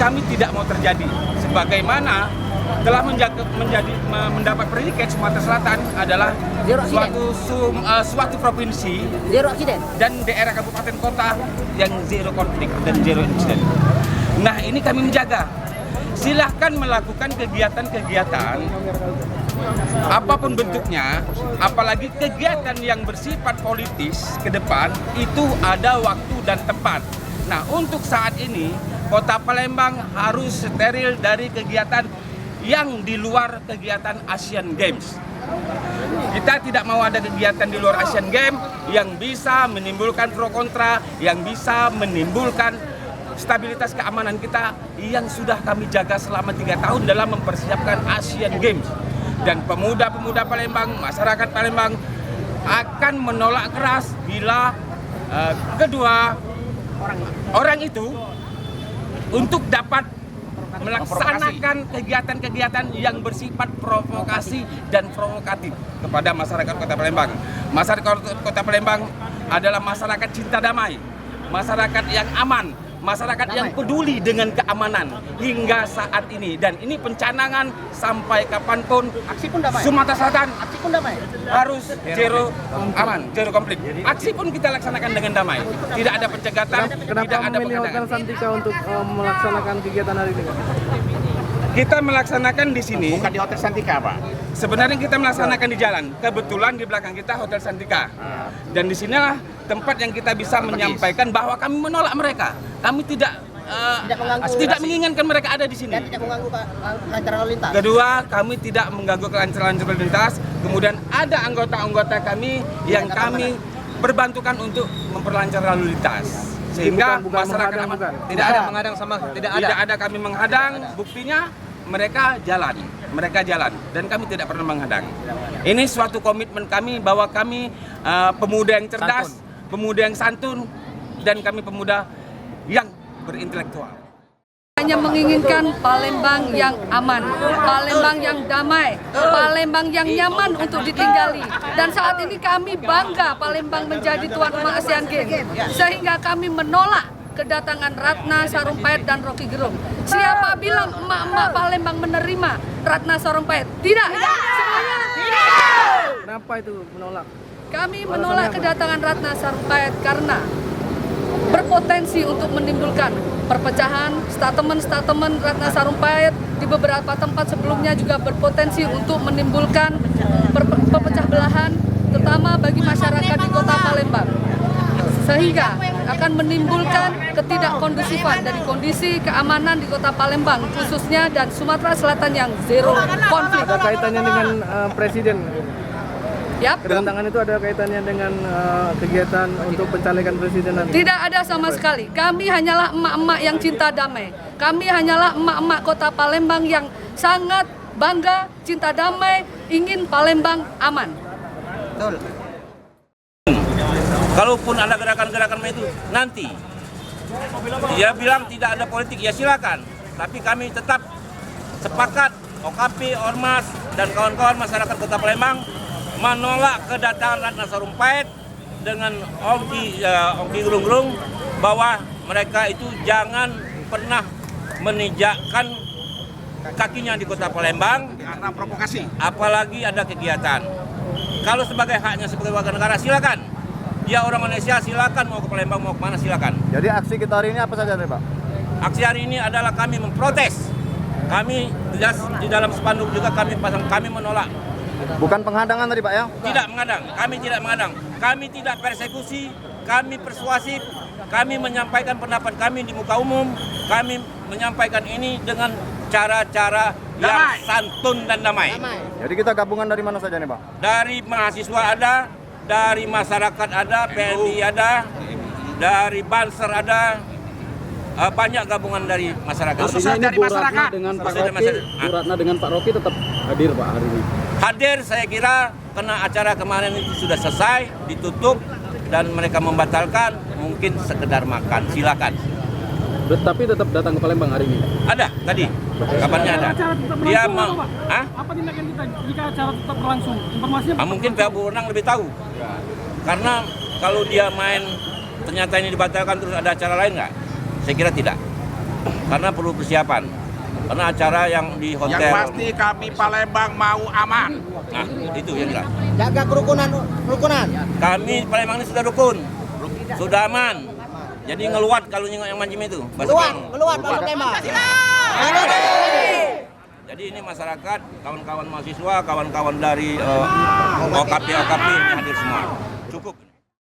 kami tidak mau terjadi. Sebagaimana telah mendapat predikat Sumatera Selatan adalah suatu provinsi dan daerah kabupaten kota yang zero konflik dan zero incident. Nah, ini kami menjaga. Silahkan melakukan kegiatan-kegiatan apapun bentuknya, apalagi kegiatan yang bersifat politis ke depan itu ada waktu dan tempat. Nah, untuk saat ini Kota Palembang harus steril dari kegiatan yang di luar kegiatan Asian Games. Kita tidak mau ada kegiatan di luar Asian Games yang bisa menimbulkan pro kontra, yang bisa menimbulkan stabilitas keamanan kita yang sudah kami jaga selama 3 tahun dalam mempersiapkan Asian Games. Dan pemuda-pemuda Palembang, masyarakat Palembang akan menolak keras bila kedua orang itu untuk dapat melaksanakan kegiatan-kegiatan yang bersifat provokasi dan provokatif kepada masyarakat Kota Palembang. Masyarakat Kota Palembang adalah masyarakat cinta damai, masyarakat yang aman, masyarakat yang peduli dengan keamanan hingga saat ini. Dan ini pencanangan sampai kapanpun Sumatera Selatan harus zero aman, zero konflik. Aksi pun kita laksanakan dengan damai, tidak ada pencegatan, tidak ada memilih Hotel Santika untuk melaksanakan kegiatan hari ini? Kita melaksanakan di sini. Bukan di Hotel Santika, Pak? Sebenarnya kita melaksanakan di jalan. Kebetulan di belakang kita Hotel Santika. Dan di sinilah tempat yang kita bisa menyampaikan bahwa kami menolak mereka. Kami tidak menginginkan mereka ada di sini. Dan tidak mengganggu kelancaran lalu lintas. Kedua, kami tidak mengganggu kelancaran lalu lintas. Kemudian ada anggota-anggota kami yang kami berbantukan untuk memperlancar lalu lintas. Sehingga masyarakat tidak ada menghadang tidak ada kami menghadang. Buktinya mereka jalan dan kami tidak pernah menghadang. Ini suatu komitmen kami bahwa kami pemuda yang cerdas, pemuda yang santun, dan kami pemuda yang berintelektual. Hanya menginginkan Palembang yang aman, Palembang yang damai, Palembang yang nyaman untuk ditinggali. Dan saat ini kami bangga Palembang menjadi tuan rumah Asian Games, sehingga kami menolak kedatangan Ratna Sarumpait dan Rocky Gerung. Siapa bilang emak-emak Palembang menerima Ratna Sarumpait? Tidak. Semuanya tidak. Kenapa itu menolak? Kami menolak kedatangan Ratna Sarumpait karena berpotensi untuk menimbulkan perpecahan. Statement Ratna Sarumpait di beberapa tempat sebelumnya juga berpotensi untuk menimbulkan pecah belahan, terutama bagi masyarakat di Kota Palembang, sehingga akan menimbulkan ketidakkondusifan dari kondisi keamanan di Kota Palembang khususnya dan Sumatera Selatan yang zero konflik. Ada kaitannya dengan Presiden? Yap. Kedatangan itu ada kaitannya dengan kegiatan untuk pencalekan presiden nanti? Tidak ada sama sekali. Kami hanyalah emak-emak yang cinta damai. Kami hanyalah emak-emak Kota Palembang yang sangat bangga, cinta damai, ingin Palembang aman. Betul. Kalaupun ada gerakan-gerakan itu nanti dia bilang tidak ada politik, ya silakan. Tapi kami tetap sepakat, OKP, Ormas, dan kawan-kawan masyarakat Kota Palembang menolak kedatangan Ratna Sarumpait dengan Ogi Gerung bahwa mereka itu jangan pernah menginjakkan kakinya di Kota Palembang Karena provokasi. apalagi ada kegiatan. Kalau sebagai haknya sebagai warga negara silakan. Dia orang Indonesia silakan mau ke Palembang mau kemana silakan. Jadi aksi kita hari ini apa saja nih Pak? Aksi hari ini adalah kami memprotes. Kami jelas di dalam spanduk juga kami pasang, kami menolak. Bukan penghadangan tadi Pak ya? Tidak menghadang, kami tidak menghadang. Kami tidak persekusi, kami persuasif, kami menyampaikan pendapat kami di muka umum, kami menyampaikan ini dengan cara-cara yang santun dan damai. Jadi kita gabungan dari mana saja nih Pak? Dari mahasiswa ada, dari masyarakat ada, PNI ada, dari Banser ada, banyak gabungan dari masyarakat. Khususnya dari masyarakat. Bu Ratna dengan Pak Rocky tetap hadir Pak hari ini? Hadir, saya kira karena acara kemarin itu sudah selesai, ditutup, dan mereka membatalkan, mungkin sekedar makan, silakan. Tapi tetap datang ke Palembang hari ini? Ada, tadi, kabarnya ada. Dia mau, apa tindakan kita jika acara tetap berlangsung? Informasinya mungkin pihak berwenang lebih tahu. Karena kalau dia main, ternyata ini dibatalkan terus ada acara lain nggak? Saya kira tidak. karena perlu persiapan. Karena acara yang di Yang hotel. pasti kami Palembang mau aman. Nah, itu yang jelas. Jaga kerukunan. Kami Palembang ini sudah rukun, sudah aman. Jadi ngeluat kalau yang mancing itu. Keluar masuk tembak. Jadi ini masyarakat, kawan-kawan mahasiswa, kawan-kawan dari OKP ini hadir semua. Cukup.